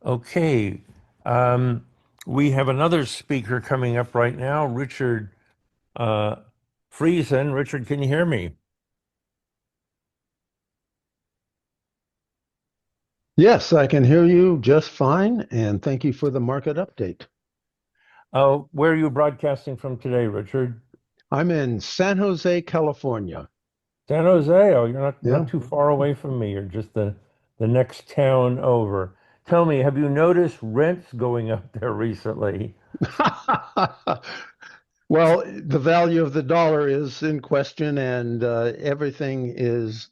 Okay. Um, we have another speaker coming up right now, Richard uh, Friesen. Richard, can you hear me? Yes, I can hear you just fine, and thank you for the market update. Where are you broadcasting from today, Richard? I'm in San Jose, California. San Jose. Oh, you're not Yeah. too far away from me. You're just the next town over. Tell me, have you noticed rents going up there recently? Well, the value of the dollar is in question, and everything is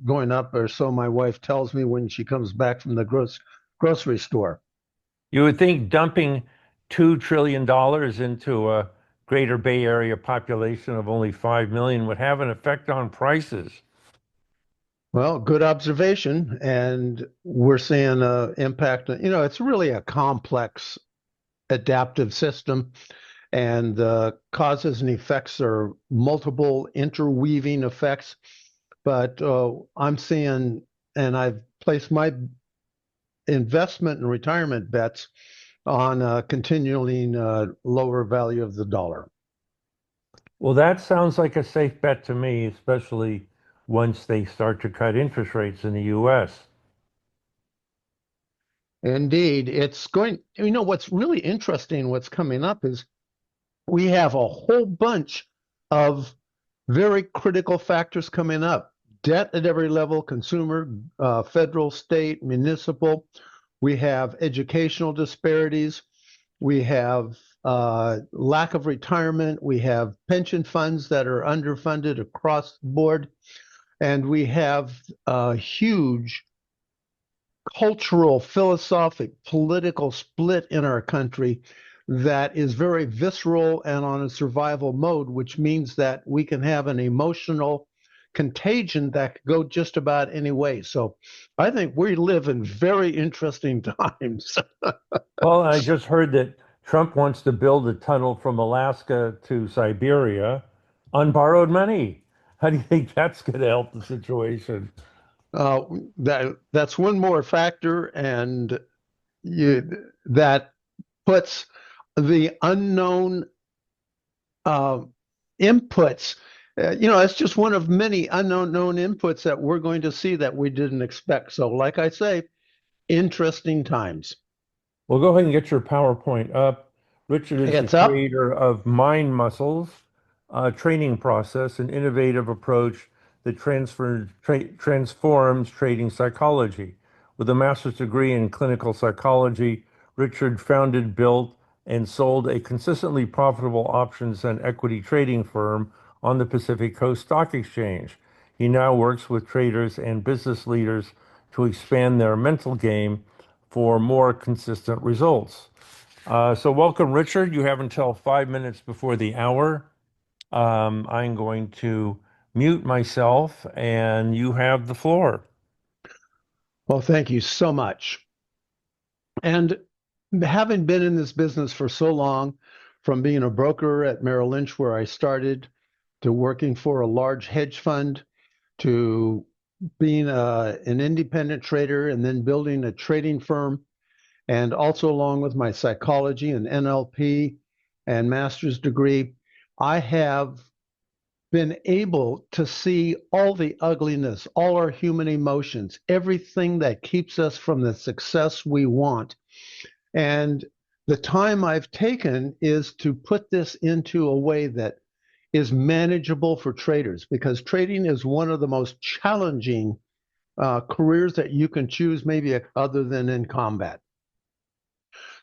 going up, or so my wife tells me when she comes back from the grocery store. You would think dumping $2 trillion into a greater Bay Area population of only 5 million would have an effect on prices. Well, good observation, and we're seeing impact. It's really a complex adaptive system. And the causes and effects are multiple interweaving effects. But I'm seeing, and I've placed my investment and retirement bets on continuing lower value of the dollar. Well, that sounds like a safe bet to me, especially once they start to cut interest rates in the US. Indeed, it's going, what's really interesting, what's coming up is we have a whole bunch of very critical factors coming up. Debt at every level, consumer, federal, state, municipal. We have educational disparities. We have lack of retirement. We have pension funds that are underfunded across the board. And we have a huge cultural, philosophic, political split in our country that is very visceral and on a survival mode, which means that we can have an emotional contagion that could go just about any way. So I think we live in very interesting times. Well, I just heard that Trump wants to build a tunnel from Alaska to Siberia on borrowed money. How do you think that's going to help the situation? Uh, that's one more factor, and that puts the unknown uh, inputs. It's just one of many unknown known inputs that we're going to see that we didn't expect. So, like I say, interesting times. Well, go ahead and get your PowerPoint up. Richard is the It's up. creator of Mind Muscles, a training process, an innovative approach that transforms trading psychology. With a master's degree in clinical psychology, Richard founded, built, and sold a consistently profitable options and equity trading firm on the Pacific Coast Stock Exchange. He now works with traders and business leaders to expand their mental game for more consistent results. So welcome, Richard. You have until 5 minutes before the hour. I'm going to mute myself and you have the floor. Well, thank you so much. And having been in this business for so long, from being a broker at Merrill Lynch, where I started, to working for a large hedge fund, to being an independent trader and then building a trading firm, and also along with my psychology and NLP and master's degree, I have been able to see all the ugliness, all our human emotions, everything that keeps us from the success we want. And the time I've taken is to put this into a way that is manageable for traders because trading is one of the most challenging careers that you can choose, maybe other than in combat.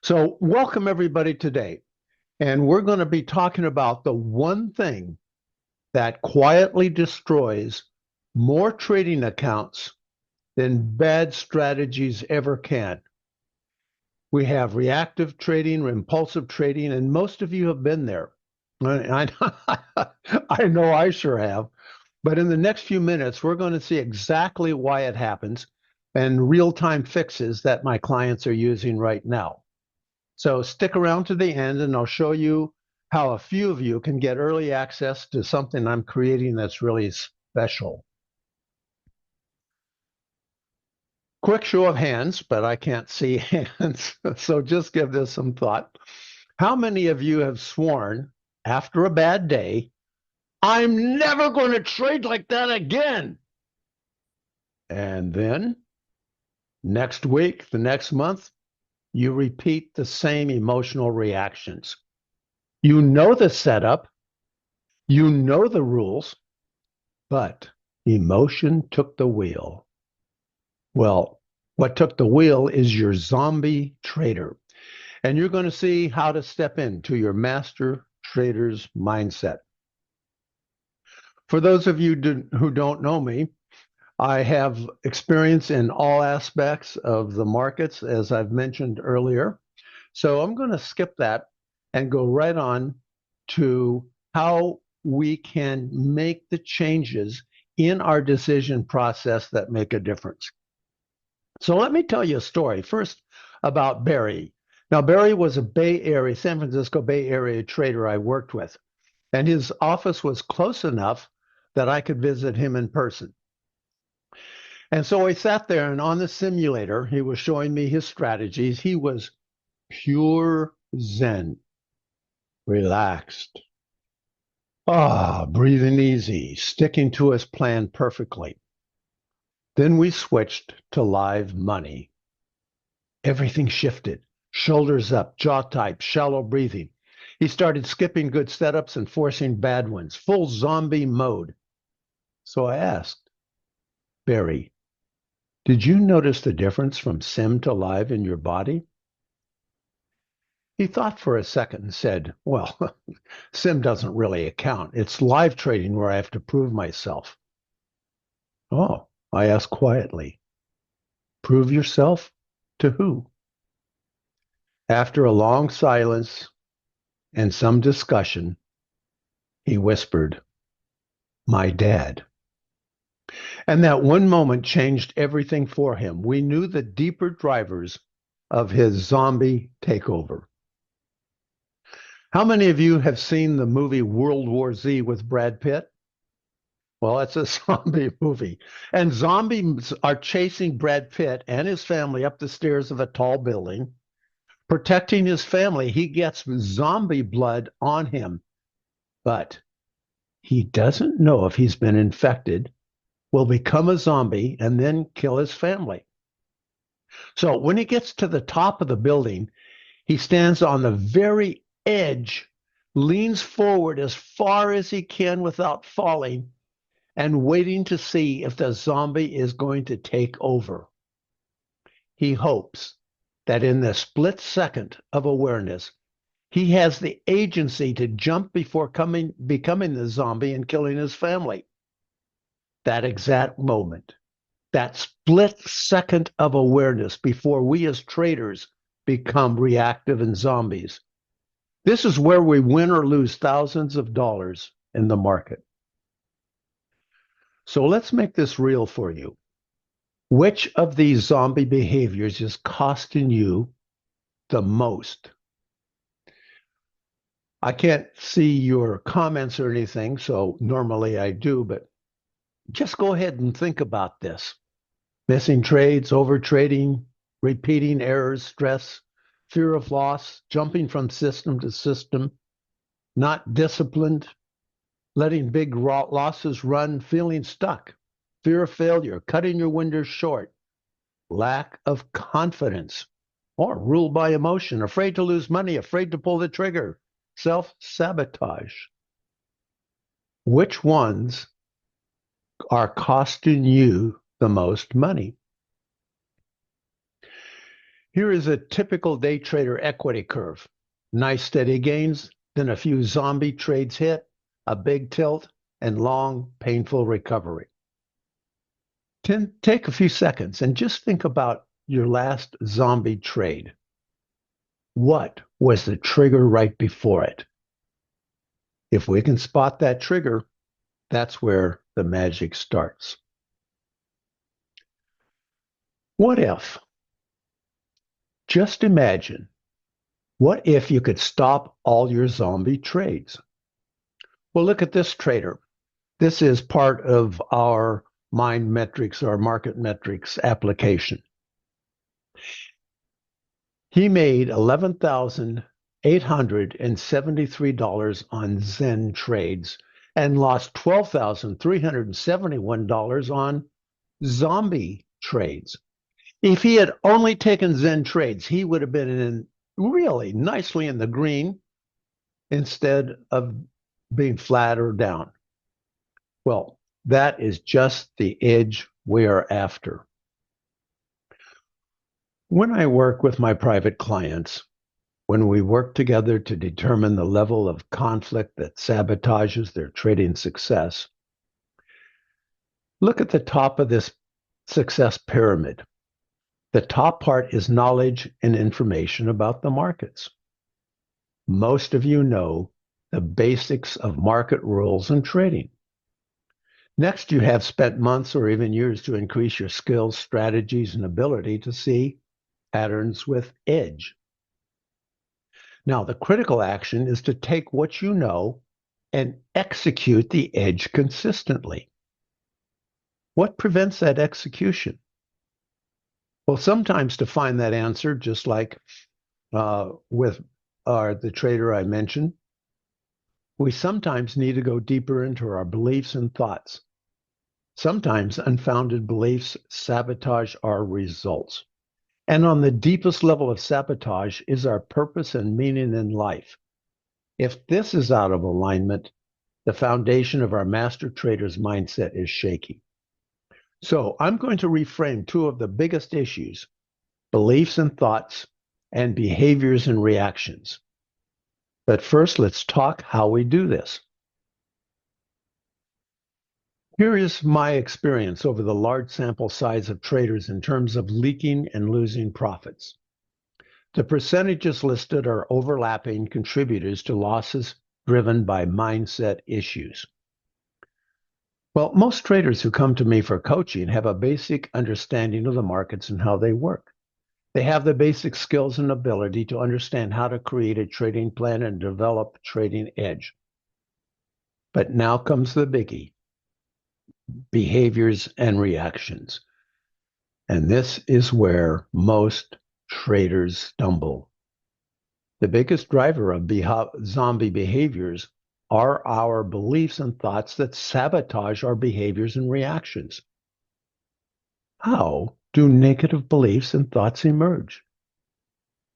So, welcome everybody today. And we're going to be talking about the one thing that quietly destroys more trading accounts than bad strategies ever can. We have reactive trading, impulsive trading, and most of you have been there. I know I sure have. But in the next few minutes, we're going to see exactly why it happens and real time fixes that my clients are using right now. So stick around to the end and I'll show you how a few of you can get early access to something I'm creating that's really special. Quick show of hands, but I can't see hands. So just give this some thought. How many of you have sworn after a bad day, I'm never going to trade like that again? And then next week, the next month, you repeat the same emotional reactions. You know the setup, you know the rules, but emotion took the wheel. Well, what took the wheel is your zombie trader. And you're going to see how to step into your master trader's mindset. For those of you who don't know me, I have experience in all aspects of the markets, as I've mentioned earlier. So I'm going to skip that and go right on to how we can make the changes in our decision process that make a difference. So let me tell you a story first about Barry. Now, Barry was a Bay Area, San Francisco Bay Area trader I worked with, and his office was close enough that I could visit him in person. And so I sat there, and on the simulator, he was showing me his strategies. He was pure Zen, relaxed, breathing easy, sticking to his plan perfectly. Then we switched to live money. Everything shifted. Shoulders up, jaw tight, shallow breathing. He started skipping good setups and forcing bad ones, full zombie mode. So I asked, Barry, did you notice the difference from sim to live in your body? He thought for a second and said, well, sim doesn't really account. It's live trading where I have to prove myself. Oh, I asked quietly, prove yourself to who? After a long silence and some discussion, he whispered, my dad. And that one moment changed everything for him. We knew the deeper drivers of his zombie takeover. How many of you have seen the movie World War Z with Brad Pitt? Well, it's a zombie movie. And zombies are chasing Brad Pitt and his family up the stairs of a tall building, protecting his family. He gets zombie blood on him, but he doesn't know if he's been infected, will become a zombie, and then kill his family. So when he gets to the top of the building, he stands on the very edge, leans forward as far as he can without falling, and waiting to see if the zombie is going to take over. He hopes that in the split second of awareness, he has the agency to jump before becoming the zombie and killing his family. That exact moment, that split second of awareness before we as traders become reactive and zombies. This is where we win or lose thousands of dollars in the market. So let's make this real for you. Which of these zombie behaviors is costing you the most? I can't see your comments or anything, so normally I do, but just go ahead and think about this. Missing trades, over trading, repeating errors, stress, fear of loss, jumping from system to system, not disciplined, letting big losses run, feeling stuck, fear of failure, cutting your windows short, lack of confidence, or ruled by emotion, afraid to lose money, afraid to pull the trigger, self-sabotage. Which ones are costing you the most money? Here is a typical day trader equity curve. Nice steady gains, then a few zombie trades hit, a big tilt, and long, painful recovery. Take a few seconds and just think about your last zombie trade. What was the trigger right before it? If we can spot that trigger, that's where the magic starts. What if? Just imagine, what if you could stop all your zombie trades? Well, look at this trader. This is part of our mind metrics, our market metrics application. He made $11,873 on Zen trades and lost $12,371 on zombie trades. If he had only taken Zen trades, he would have been in really nicely in the green instead of being flat or down. Well, that is just the edge we are after. When I work with my private clients, when we work together to determine the level of conflict that sabotages their trading success, look at the top of this success pyramid. The top part is knowledge and information about the markets. Most of you know the basics of market rules and trading. Next, you have spent months or even years to increase your skills, strategies, and ability to see patterns with edge. Now, the critical action is to take what you know and execute the edge consistently. What prevents that execution? Well, sometimes to find that answer, just like with the trader I mentioned, we sometimes need to go deeper into our beliefs and thoughts. Sometimes unfounded beliefs sabotage our results. And on the deepest level of sabotage is our purpose and meaning in life. If this is out of alignment, the foundation of our master trader's mindset is shaky. So I'm going to reframe two of the biggest issues: beliefs and thoughts, and behaviors and reactions. But first, let's talk how we do this. Here is my experience over the large sample size of traders in terms of leaking and losing profits. The percentages listed are overlapping contributors to losses driven by mindset issues. Well, most traders who come to me for coaching have a basic understanding of the markets and how they work. They have the basic skills and ability to understand how to create a trading plan and develop trading edge. But now comes the biggie: behaviors and reactions. And this is where most traders stumble. The biggest driver of zombie behaviors are our beliefs and thoughts that sabotage our behaviors and reactions. How do negative beliefs and thoughts emerge?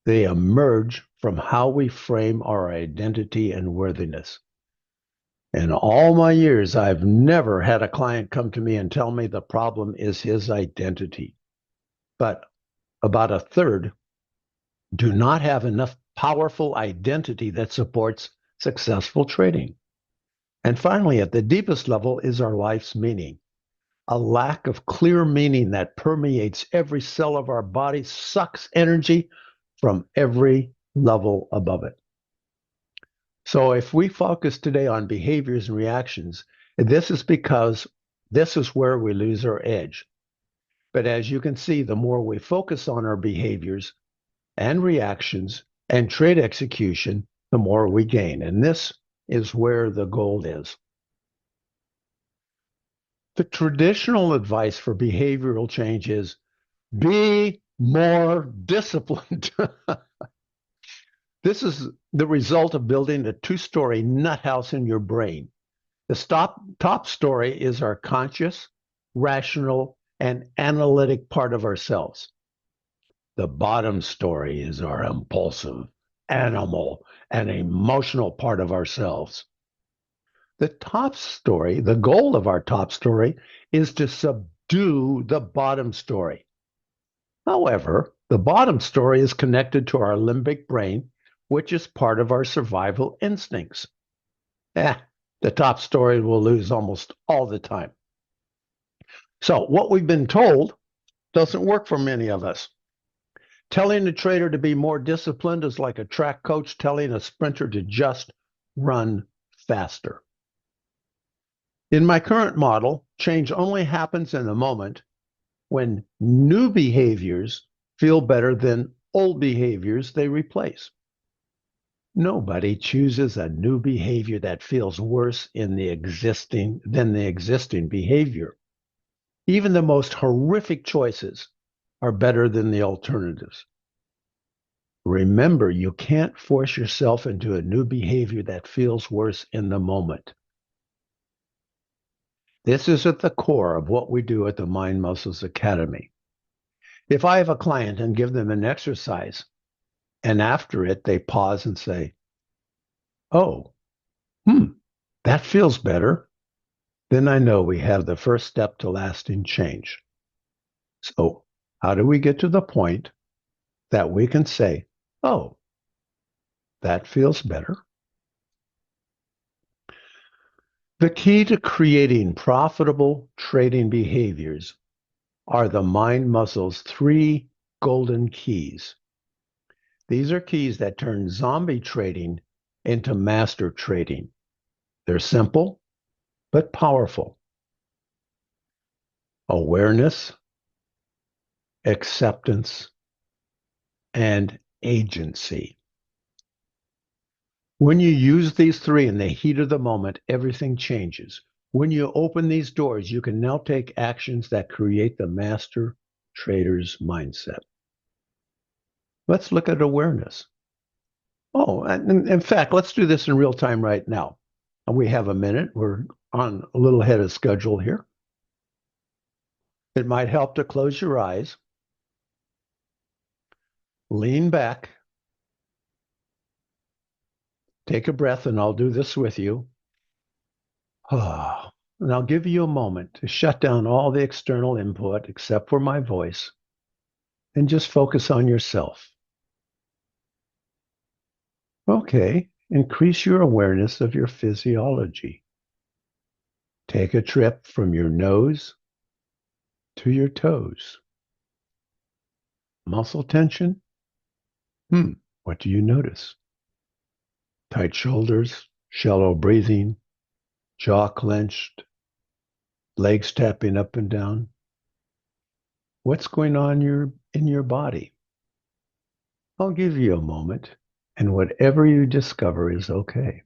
They emerge from how we frame our identity and worthiness. In all my years, I've never had a client come to me and tell me the problem is his identity. But about a third do not have enough powerful identity that supports successful trading. And finally, at the deepest level is our life's meaning. A lack of clear meaning that permeates every cell of our body sucks energy from every level above it. So if we focus today on behaviors and reactions, this is because this is where we lose our edge. But as you can see, the more we focus on our behaviors and reactions and trade execution, the more we gain. And this is where the gold is. The traditional advice for behavioral change is be more disciplined. This is the result of building a two-story nut house in your brain. The top story is our conscious, rational, and analytic part of ourselves. The bottom story is our impulsive, animal, and emotional part of ourselves. The top story, the goal of our top story, is to subdue the bottom story. However, the bottom story is connected to our limbic brain, which is part of our survival instincts. The top story will lose almost all the time. So what we've been told doesn't work for many of us. Telling a trader to be more disciplined is like a track coach telling a sprinter to just run faster. In my current model, change only happens in the moment when new behaviors feel better than old behaviors they replace. Nobody chooses a new behavior that feels worse than the existing behavior. Even the most horrific choices are better than the alternatives. Remember, you can't force yourself into a new behavior that feels worse in the moment. This is at the core of what we do at the Mind Muscles Academy. If I have a client and give them an exercise, and after it, they pause and say, oh, that feels better, then I know we have the first step to lasting change. So, how do we get to the point that we can say, oh, that feels better? The key to creating profitable trading behaviors are the mind muscle's 3 golden keys. These are keys that turn zombie trading into master trading. They're simple, but powerful. Awareness, acceptance, and agency. When you use these 3 in the heat of the moment, everything changes. When you open these doors, you can now take actions that create the master trader's mindset. Let's look at awareness. Oh, and in fact, let's do this in real time right now. We have a minute. We're on a little ahead of schedule here. It might help to close your eyes, lean back, take a breath, and I'll do this with you. And I'll give you a moment to shut down all the external input except for my voice and just focus on yourself. Okay, increase your awareness of your physiology. Take a trip from your nose to your toes. Muscle tension? What do you notice? Tight shoulders, shallow breathing, jaw clenched, legs tapping up and down. What's going on in your body? I'll give you a moment, and whatever you discover is okay.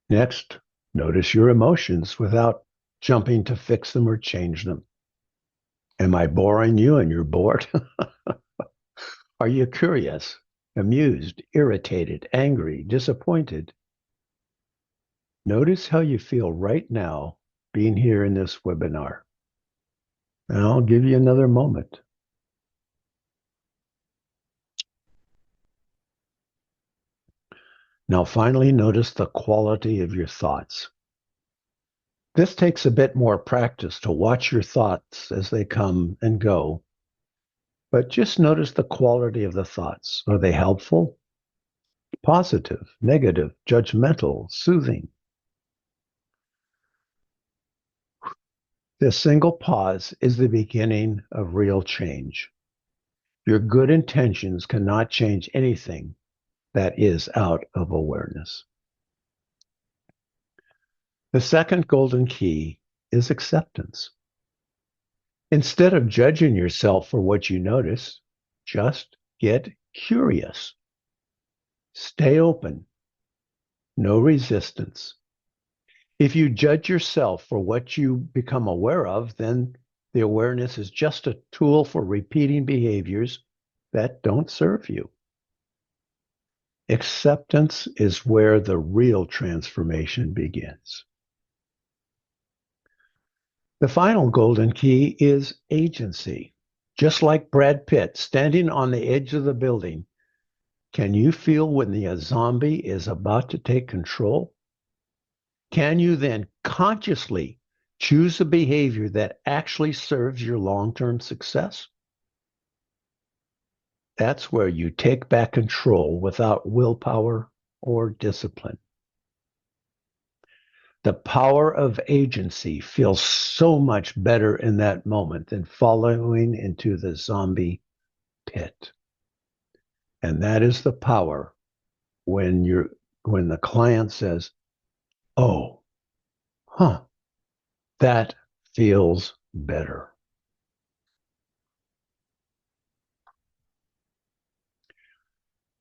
Next, notice your emotions without jumping to fix them or change them. Am I boring you and you're bored? Are you curious, amused, irritated, angry, disappointed? Notice how you feel right now being here in this webinar. And I'll give you another moment. Now finally notice the quality of your thoughts. This takes a bit more practice to watch your thoughts as they come and go. But just notice the quality of the thoughts. Are they helpful, positive, negative, judgmental, soothing? This single pause is the beginning of real change. Your good intentions cannot change anything that is out of awareness. The second golden key is acceptance. Instead of judging yourself for what you notice, just get curious. Stay open. No resistance. If you judge yourself for what you become aware of, then the awareness is just a tool for repeating behaviors that don't serve you. Acceptance is where the real transformation begins. The final golden key is agency. Just like Brad Pitt standing on the edge of the building, can you feel when the zombie is about to take control? Can you then consciously choose a behavior that actually serves your long-term success? That's where you take back control without willpower or discipline. The power of agency feels so much better in that moment than following into the zombie pit. And that is the power when the client says, oh, that feels better.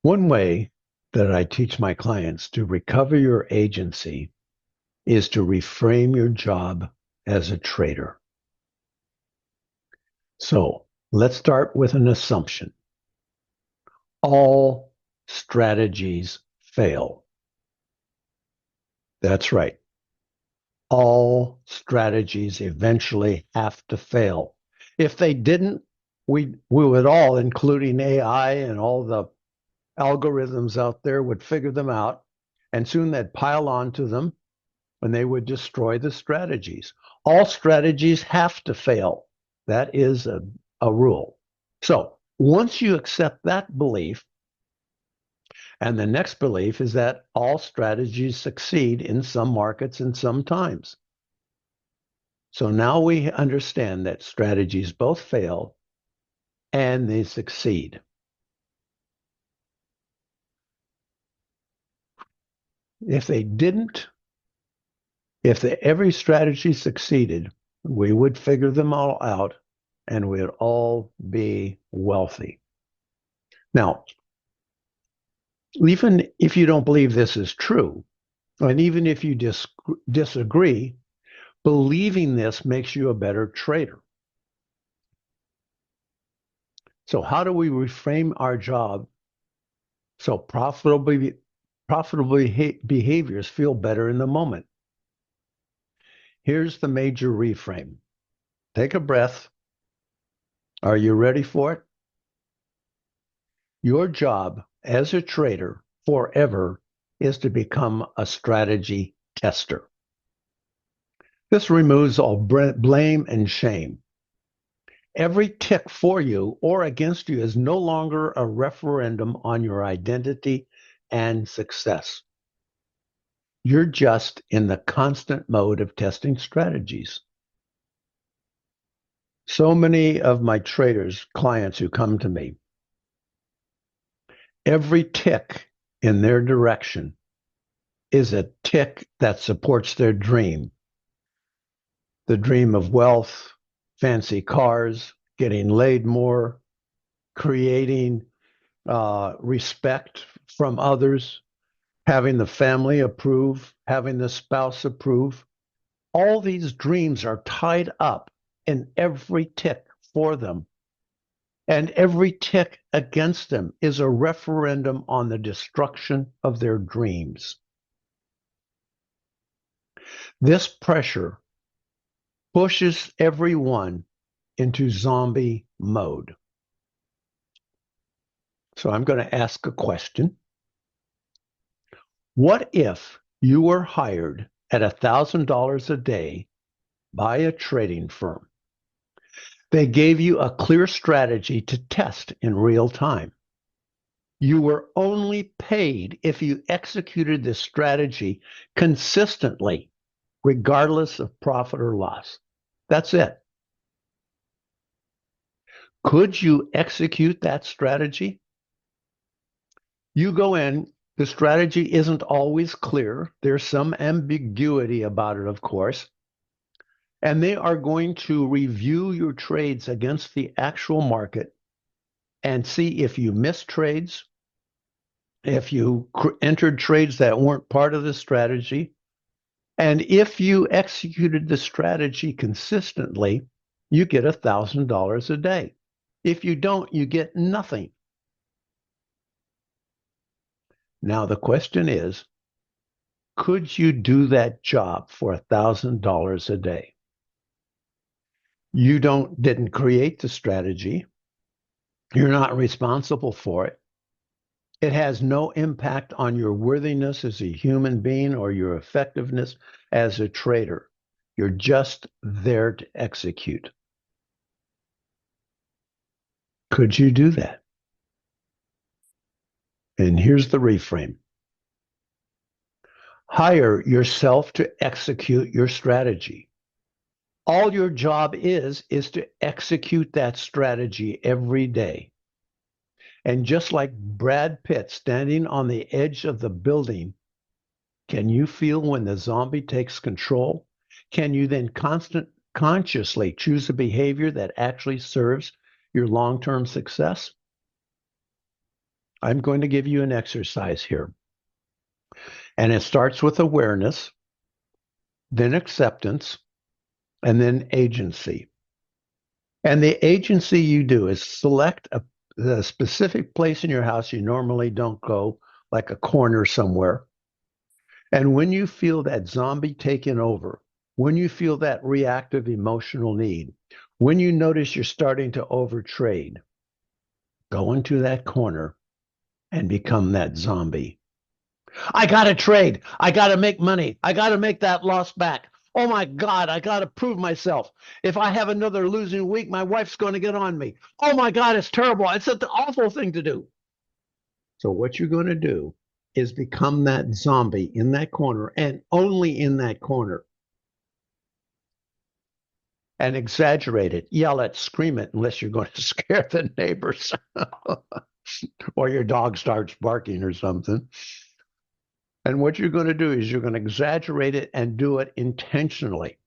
One way that I teach my clients to recover your agency is to reframe your job as a trader. So let's start with an assumption. All strategies fail. That's right. All strategies eventually have to fail. If they didn't, we would all, including AI and all the algorithms out there, would figure them out, and soon they'd pile onto them and they would destroy the strategies. All strategies have to fail. That is a rule. So once you accept that belief, and the next belief is that all strategies succeed in some markets and sometimes. So now we understand that strategies both fail and they succeed. If they didn't, every strategy succeeded, we would figure them all out and we'd all be wealthy. Now, even if you don't believe this is true, and even if you disagree, believing this makes you a better trader. So how do we reframe our job so profitable behaviors feel better in the moment? Here's the major reframe. Take a breath. Are you ready for it? Your job as a trader forever is to become a strategy tester. This removes all blame and shame. Every tick for you or against you is no longer a referendum on your identity and success. You're just in the constant mode of testing strategies. So many of my traders, clients who come to me, every tick in their direction is a tick that supports their dream. The dream of wealth, fancy cars, getting laid more, creating respect from others, having the family approve, having the spouse approve. All these dreams are tied up in every tick for them. And every tick against them is a referendum on the destruction of their dreams. This pressure pushes everyone into zombie mode. So I'm going to ask a question. What if you were hired at $1,000 a day by a trading firm? They gave you a clear strategy to test in real time. You were only paid if you executed this strategy consistently, regardless of profit or loss. That's it. Could you execute that strategy? You go in, the strategy isn't always clear. There's some ambiguity about it, of course. And they are going to review your trades against the actual market and see if you missed trades, if you entered trades that weren't part of the strategy, and if you executed the strategy consistently, you get $1,000 a day. If you don't, you get nothing. Now, the question is, could you do that job for $1,000 a day? You didn't create the strategy. You're not responsible for it. It has no impact on your worthiness as a human being or your effectiveness as a trader. You're just there to execute. Could you do that? And here's the reframe. Hire yourself to execute your strategy. All your job is to execute that strategy every day. And just like Brad Pitt standing on the edge of the building, can you feel when the zombie takes control? Can you then consciously choose a behavior that actually serves your long-term success? I'm going to give you an exercise here. And it starts with awareness, then acceptance, and then agency. And the agency you do is select a specific place in your house you normally don't go, like a corner somewhere. And when you feel that zombie taking over, when you feel that reactive emotional need, when you notice you're starting to overtrade, go into that corner and become that zombie. I got to trade. I got to make money. I got to make that loss back. Oh my God, I got to prove myself. If I have another losing week, my wife's going to get on me. Oh my God, it's terrible. It's an awful thing to do. So, what you're going to do is become that zombie in that corner and only in that corner and exaggerate it, yell it, scream it, unless you're going to scare the neighbors or your dog starts barking or something. And what you're going to do is you're going to exaggerate it and do it intentionally.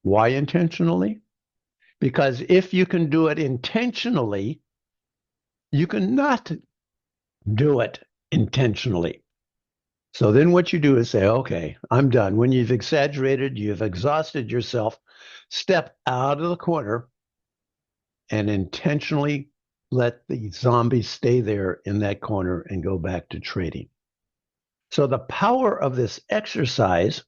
Why intentionally? Because if you can do it intentionally, you can not do it intentionally. So then what you do is say, okay, I'm done. When you've exaggerated, you've exhausted yourself, step out of the corner and intentionally let the zombie stay there in that corner and go back to trading. So the power of this exercise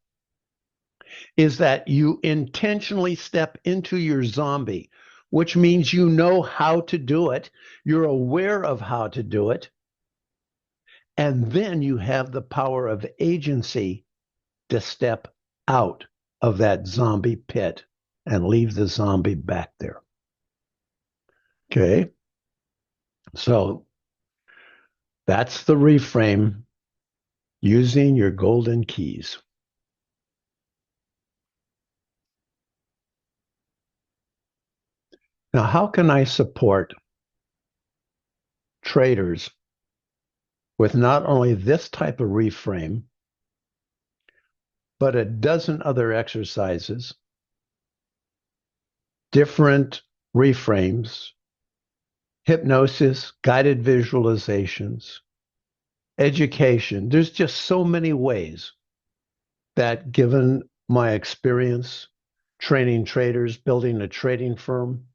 is that you intentionally step into your zombie, which means you know how to do it. You're aware of how to do it. And then you have the power of agency to step out of that zombie pit and leave the zombie back there. Okay. So that's the reframe using your golden keys. Now, how can I support traders with not only this type of reframe, but a dozen other exercises, different reframes, hypnosis, guided visualizations, education? There's just so many ways that, given my experience training traders, building a trading firm,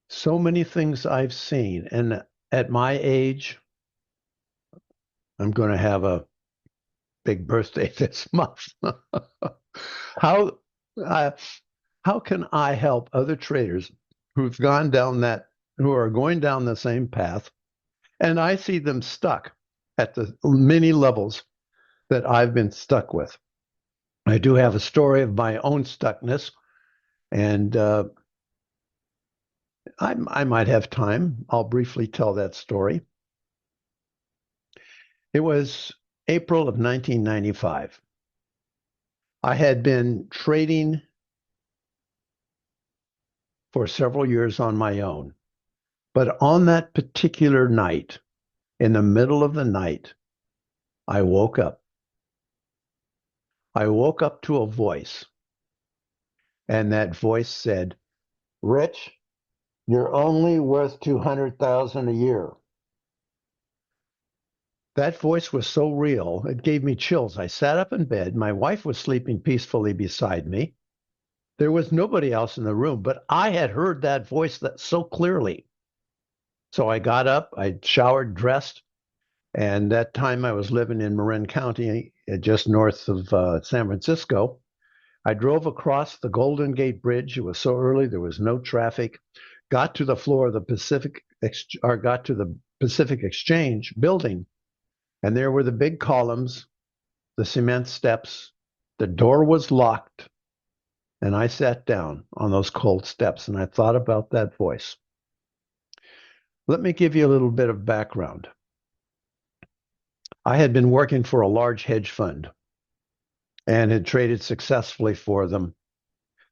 so many things I've seen. And at my age, I'm going to have a big birthday this month. how uh, how can I help other traders who've gone down that, who are going down the same path, and I see them stuck at the many levels that I've been stuck with? I do have a story of my own stuckness, and I might have time. I'll briefly tell that story. It was April of 1995. I had been trading for several years on my own. But on that particular night, in the middle of the night, I woke up. I woke up to a voice, and that voice said, "Rich, you're only worth 200,000 a year." That voice was so real, it gave me chills. I sat up in bed. My wife was sleeping peacefully beside me. There was nobody else in the room, but I had heard that voice that so clearly. So I got up, I showered, dressed, and that time I was living in Marin County, just north of San Francisco. I drove across the Golden Gate Bridge. It was so early, there was no traffic. Got to the floor of the got to the Pacific Exchange building, and there were the big columns, the cement steps. The door was locked, and I sat down on those cold steps, and I thought about that voice. Let me give you a little bit of background. I had been working for a large hedge fund and had traded successfully for them.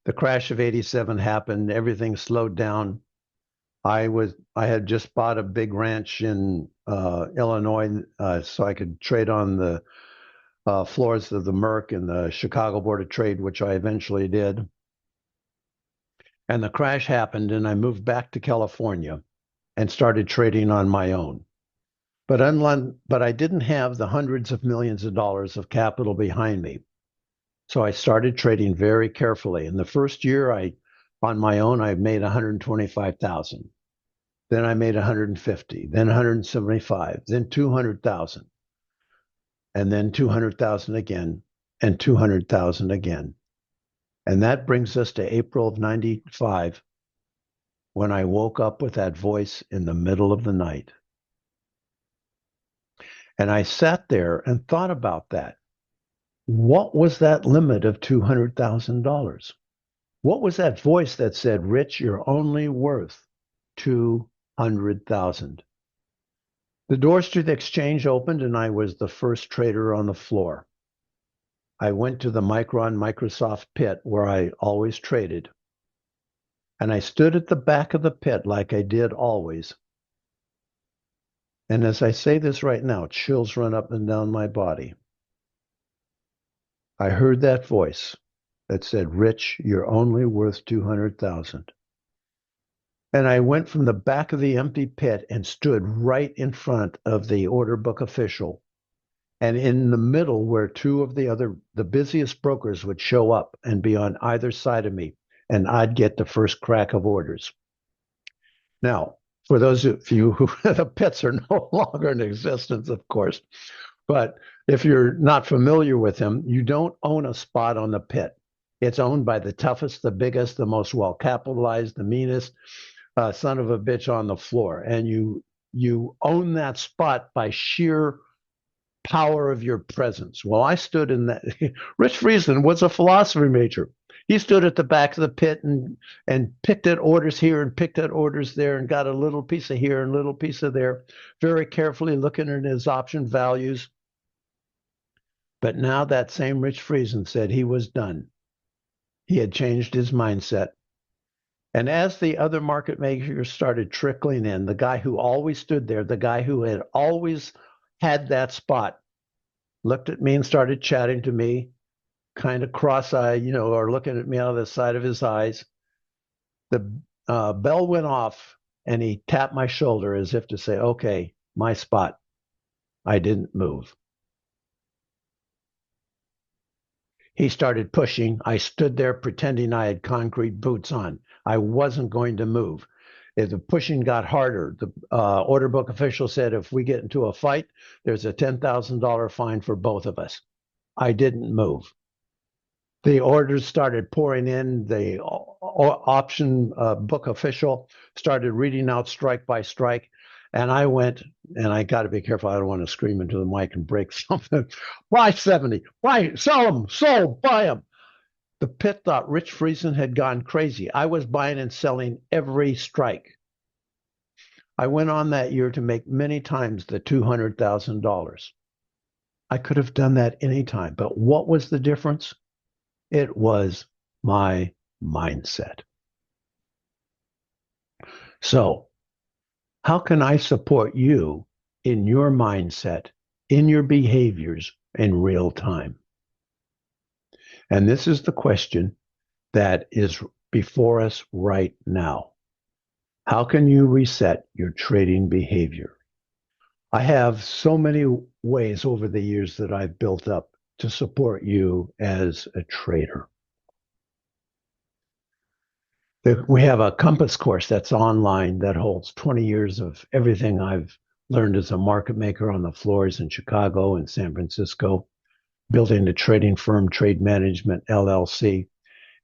The crash of '87 happened, everything slowed down. I had just bought a big ranch in Illinois, so I could trade on the floors of the Merc and the Chicago Board of Trade, which I eventually did. And the crash happened, and I moved back to California and started trading on my own. But I didn't have the hundreds of millions of dollars of capital behind me. So I started trading very carefully. In the first year, on my own, I made 125,000. Then I made 150, then 175, then 200,000, and then 200,000 again, and 200,000 again. And that brings us to April of 95, when I woke up with that voice in the middle of the night. And I sat there and thought about that. What was that limit of $200,000? What was that voice that said, Rich, you're only worth 200,000? The doors to the exchange opened and I was the first trader on the floor. I went to the Micron Microsoft pit where I always traded. And I stood at the back of the pit like I did always. And as I say this right now, chills run up and down my body. I heard that voice that said, Rich, you're only worth 200,000. And I went from the back of the empty pit and stood right in front of the order book official. And in the middle where two of the busiest brokers would show up and be on either side of me, and I'd get the first crack of orders. Now, for those of you who the pits are no longer in existence, of course, but if you're not familiar with them, you don't own a spot on the pit. It's owned by the toughest, the biggest, the most well-capitalized, the meanest son of a bitch on the floor. And you own that spot by sheer power of your presence. Well, I stood in that. Rich Friesen was a philosophy major. He stood at the back of the pit and picked at orders here and picked at orders there and got a little piece of here and a little piece of there, very carefully looking at his option values. But now that same Rich Friesen said he was done. He had changed his mindset. And as the other market makers started trickling in, the guy who always stood there, the guy who had always had that spot, looked at me and started chatting to me, kind of cross-eyed, or looking at me out of the side of his eyes. The bell went off and he tapped my shoulder as if to say, okay, my spot. I didn't move. He started pushing. I stood there pretending I had concrete boots on. I wasn't going to move. If the pushing got harder, the order book official said, if we get into a fight, there's a $10,000 fine for both of us. I didn't move. The orders started pouring in. The option book official started reading out strike by strike. And I went, and I got to be careful. I don't want to scream into the mic and break something. Buy 70, buy, sell them, sold, buy them. The pit thought Rich Friesen had gone crazy. I was buying and selling every strike. I went on that year to make many times the $200,000. I could have done that anytime, but what was the difference? It was my mindset. So, how can I support you in your mindset, in your behaviors in real time? And this is the question that is before us right now. How can you reset your trading behavior? I have so many ways over the years that I've built up to support you as a trader. We have a Compass course that's online that holds 20 years of everything I've learned as a market maker on the floors in Chicago and San Francisco, building the trading firm Trade Management LLC,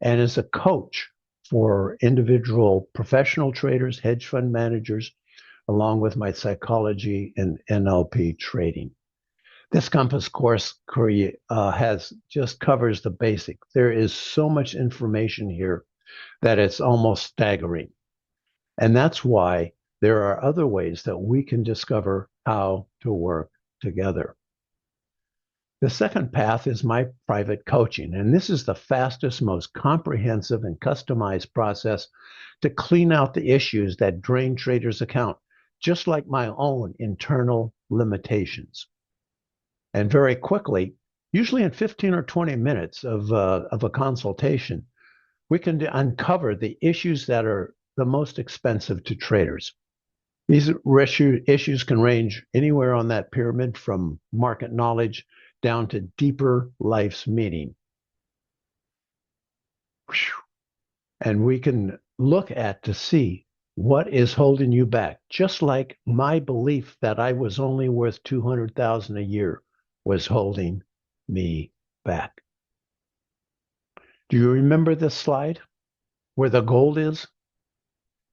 and as a coach for individual professional traders, hedge fund managers, along with my psychology and NLP trading. This Compass course has just covers the basic. There is so much information here that it's almost staggering. And that's why there are other ways that we can discover how to work together. The second path is my private coaching, and this is the fastest, most comprehensive and customized process to clean out the issues that drain traders' account, just like my own internal limitations. And very quickly, usually in 15 or 20 minutes of a consultation, we can uncover the issues that are the most expensive to traders. These issues can range anywhere on that pyramid from market knowledge down to deeper life's meaning. And we can look at to see what is holding you back. Just like my belief that I was only worth 200,000 a year was holding me back. Do you remember this slide where the gold is?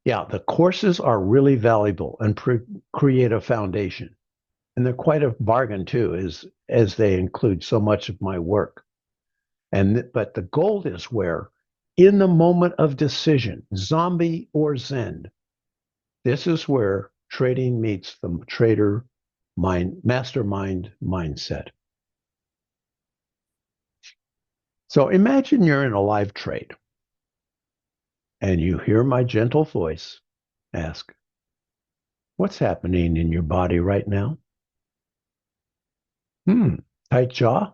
Yeah, the courses are really valuable and create a foundation. And they're quite a bargain too, as they include so much of my work. But the gold is where, in the moment of decision, zombie or Zen, this is where trading meets the trader mastermind mindset. So imagine you're in a live trade and you hear my gentle voice ask, "What's happening in your body right now?" Tight jaw?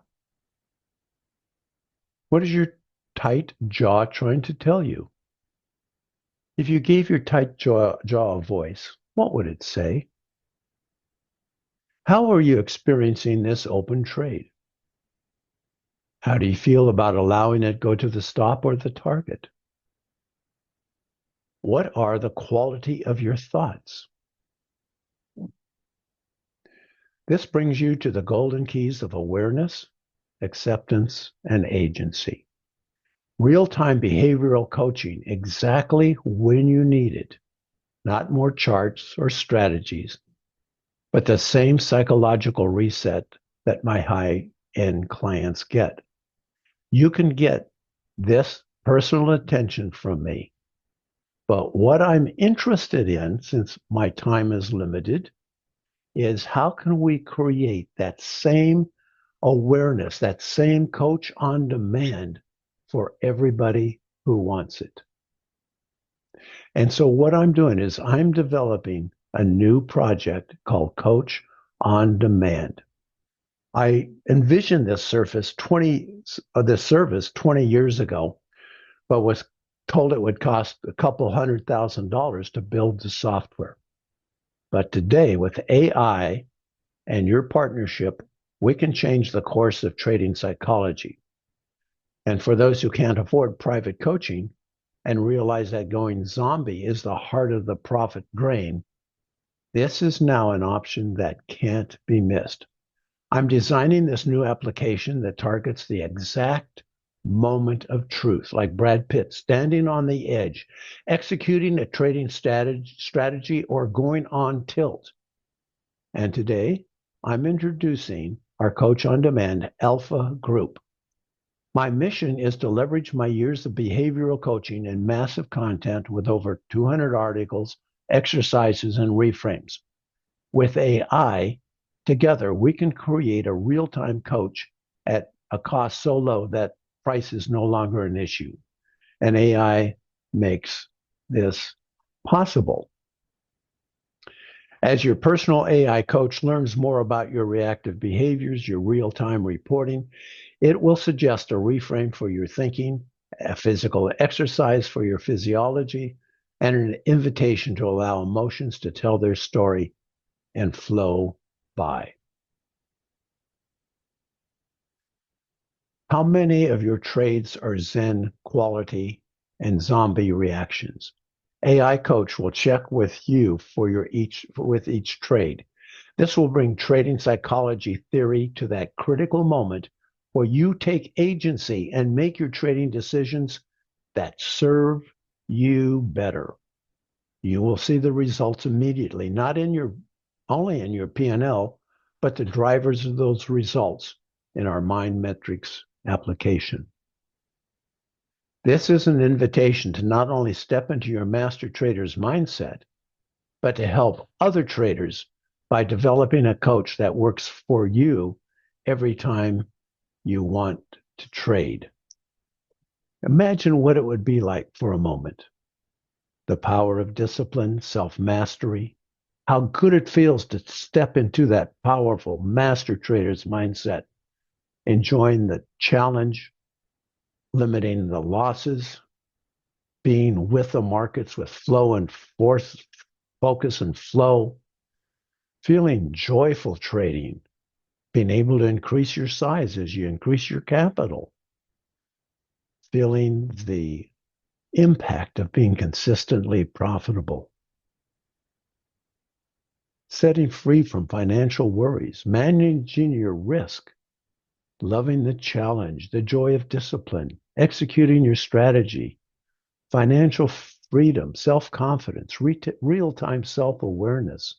What is your tight jaw trying to tell you? If you gave your tight jaw a voice, what would it say? How are you experiencing this open trade? How do you feel about allowing it go to the stop or the target? What are the quality of your thoughts? This brings you to the golden keys of awareness, acceptance, and agency. Real-time behavioral coaching exactly when you need it, not more charts or strategies, but the same psychological reset that my high-end clients get. You can get this personal attention from me. But what I'm interested in, since my time is limited, is how can we create that same awareness, that same coach on demand for everybody who wants it. And so what I'm doing is I'm developing a new project called Coach on Demand. I envisioned this service 20 years ago, but was told it would cost a couple $100,000 to build the software. But today, with AI and your partnership, we can change the course of trading psychology. And for those who can't afford private coaching and realize that going zombie is the heart of the profit drain, this is now an option that can't be missed. I'm designing this new application that targets the exact moment of truth, like Brad Pitt standing on the edge, executing a trading strategy, or going on tilt. And today, I'm introducing our Coach on Demand Alpha Group. My mission is to leverage my years of behavioral coaching and massive content with over 200 articles, exercises, and reframes. With AI, together, we can create a real-time coach at a cost so low that price is no longer an issue. And AI makes this possible. As your personal AI coach learns more about your reactive behaviors, your real-time reporting, it will suggest a reframe for your thinking, a physical exercise for your physiology, and an invitation to allow emotions to tell their story and flow by. How many of your trades are Zen quality and zombie reactions? AI coach will check with you with each trade. This will bring trading psychology theory to that critical moment where you take agency and make your trading decisions that serve you better. You will see the results immediately, not only in your P&L, but the drivers of those results in our Mind Metrics application. This is an invitation to not only step into your master trader's mindset, but to help other traders by developing a coach that works for you every time you want to trade. Imagine what it would be like for a moment. The power of discipline, self-mastery, how good it feels to step into that powerful master trader's mindset, enjoying the challenge, limiting the losses, being with the markets with flow and force, focus and flow, feeling joyful trading, being able to increase your size as you increase your capital, feeling the impact of being consistently profitable, setting free from financial worries, managing your risk, loving the challenge, the joy of discipline, executing your strategy, financial freedom, self-confidence, real-time self-awareness,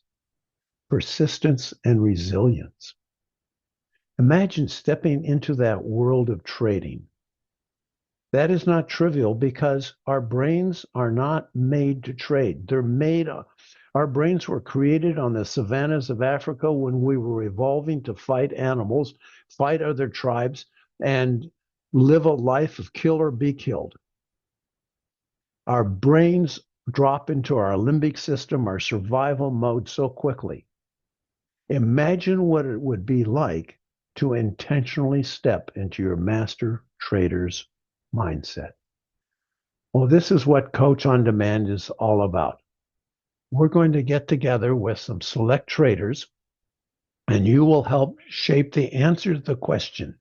persistence, and resilience. Imagine stepping into that world of trading. That is not trivial because our brains are not made to trade. Our brains were created on the savannas of Africa when we were evolving to fight animals, fight other tribes, and live a life of kill or be killed. Our brains drop into our limbic system, our survival mode so quickly. Imagine what it would be like to intentionally step into your master trader's mindset. Well, this is what Coach on Demand is all about. We're going to get together with some select traders, and you will help shape the answer to the question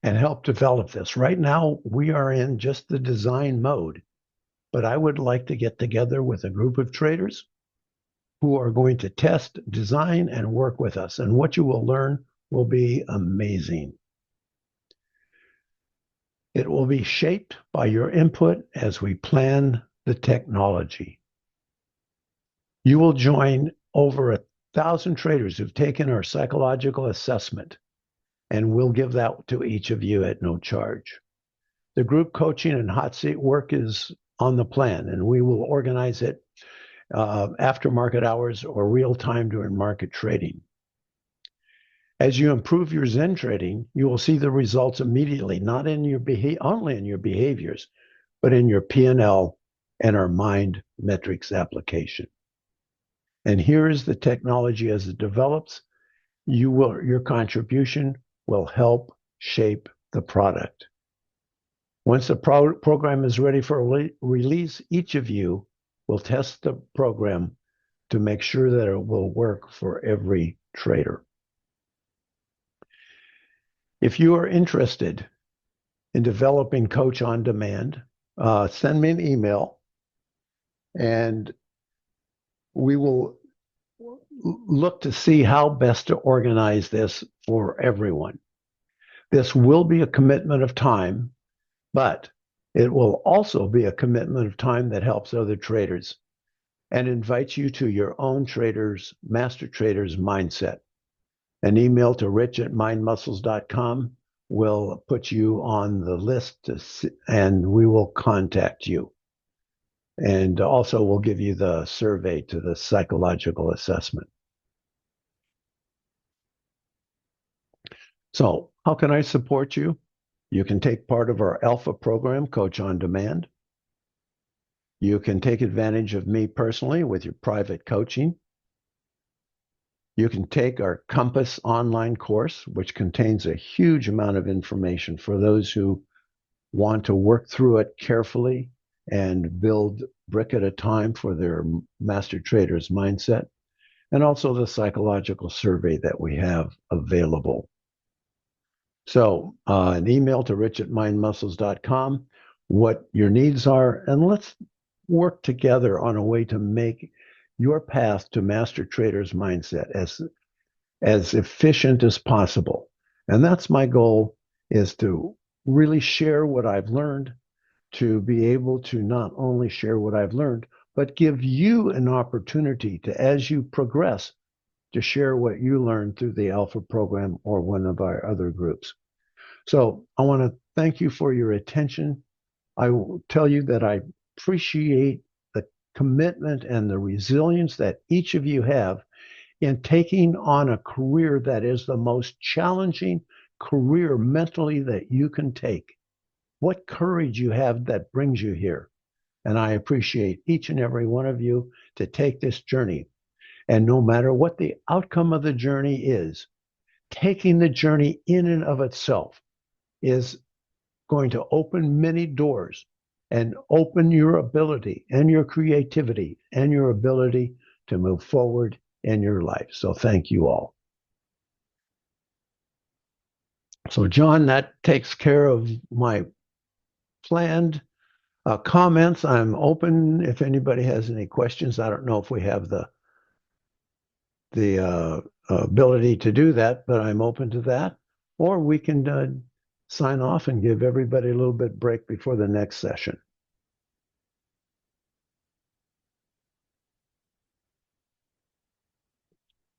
and help develop this. Right now, we are in just the design mode, but I would like to get together with a group of traders who are going to test, design, and work with us. And what you will learn will be amazing. It will be shaped by your input as we plan the technology. You will join over 1,000 traders who've taken our psychological assessment, and we'll give that to each of you at no charge. The group coaching and hot seat work is on the plan, and we will organize it after market hours or real time during market trading. As you improve your Zen trading, you will see the results immediately, not in your only in your behaviors, but in your P&L and our mind metrics application. And here is the technology as it develops. Your contribution will help shape the product. Once the program is ready for release, each of you will test the program to make sure that it will work for every trader. If you are interested in developing Coach on Demand, send me an email and we will look to see how best to organize this for everyone. This will be a commitment of time, but it will also be a commitment of time that helps other traders and invites you to your own master trader's mindset. An email to rich@mindmuscles.com will put you on the list and we will contact you. And also we'll give you the survey to the psychological assessment. So how can I support you? You can take part of our Alpha program, Coach on Demand. You can take advantage of me personally with your private coaching. You can take our Compass online course, which contains a huge amount of information for those who want to work through it carefully and build brick at a time for their master trader's mindset, and also the psychological survey that we have available. So an email to rich@mindmuscles.com, what your needs are, and let's work together on a way to make your path to master trader's mindset as efficient as possible. And that's my goal, is to really share what I've learned, to be able to not only share what I've learned, but give you an opportunity to, as you progress, to share what you learned through the Alpha program or one of our other groups. So I want to thank you for your attention. I will tell you that I appreciate the commitment and the resilience that each of you have in taking on a career that is the most challenging career mentally that you can take. What courage you have that brings you here. And I appreciate each and every one of you to take this journey. And no matter what the outcome of the journey is, taking the journey in and of itself is going to open many doors and open your ability and your creativity and your ability to move forward in your life. So thank you all. So John, that takes care of my planned. Comments, I'm open if anybody has any questions. I don't know if we have the ability to do that, but I'm open to that. Or we can sign off and give everybody a little bit break before the next session.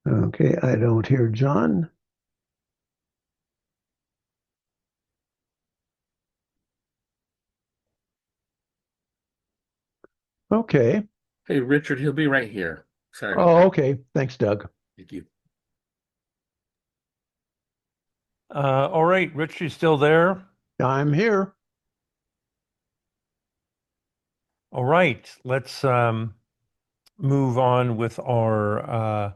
Okay, I don't hear John. Okay. Hey, Richard, he'll be right here. Sorry about Oh, that. okay. Thanks, Doug. Thank you. All right, Rich, you still there? I'm here. All right, let's move on with our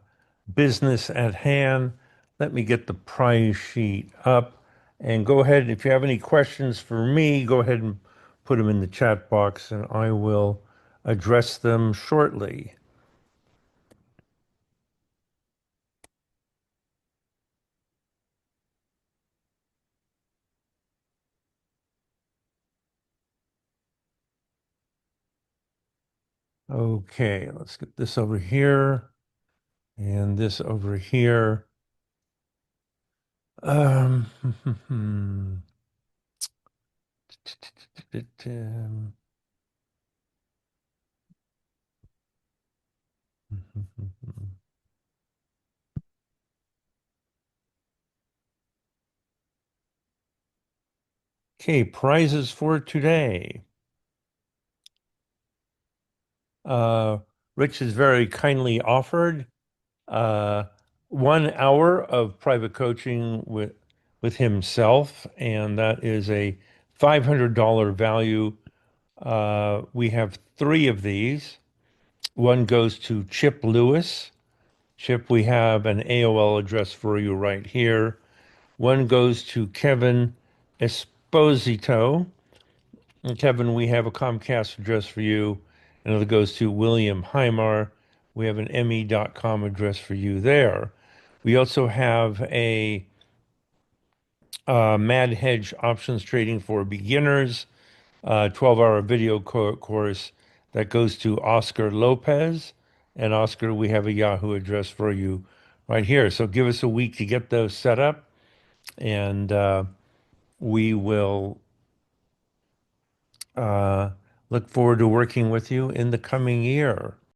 business at hand. Let me get the prize sheet up and go ahead. If you have any questions for me, go ahead and put them in the chat box and I will address them shortly. Okay, let's get this over here and this over here. Um, Okay, prizes for today. Uh, Rich has very kindly offered uh, 1 hour of private coaching with himself, and that is a $500 value. We have three of these. One goes to Chip Lewis. Chip, we have an AOL address for you right here. One goes to Kevin Esposito. And Kevin, we have a Comcast address for you. Another goes to William Heimar. We have an me.com address for you there. We also have a Mad Hedge options trading for beginners, 12-hour video course that goes to Oscar Lopez. And Oscar, we have a Yahoo address for you right here. So give us a week to get those set up, and we will look forward to working with you in the coming year.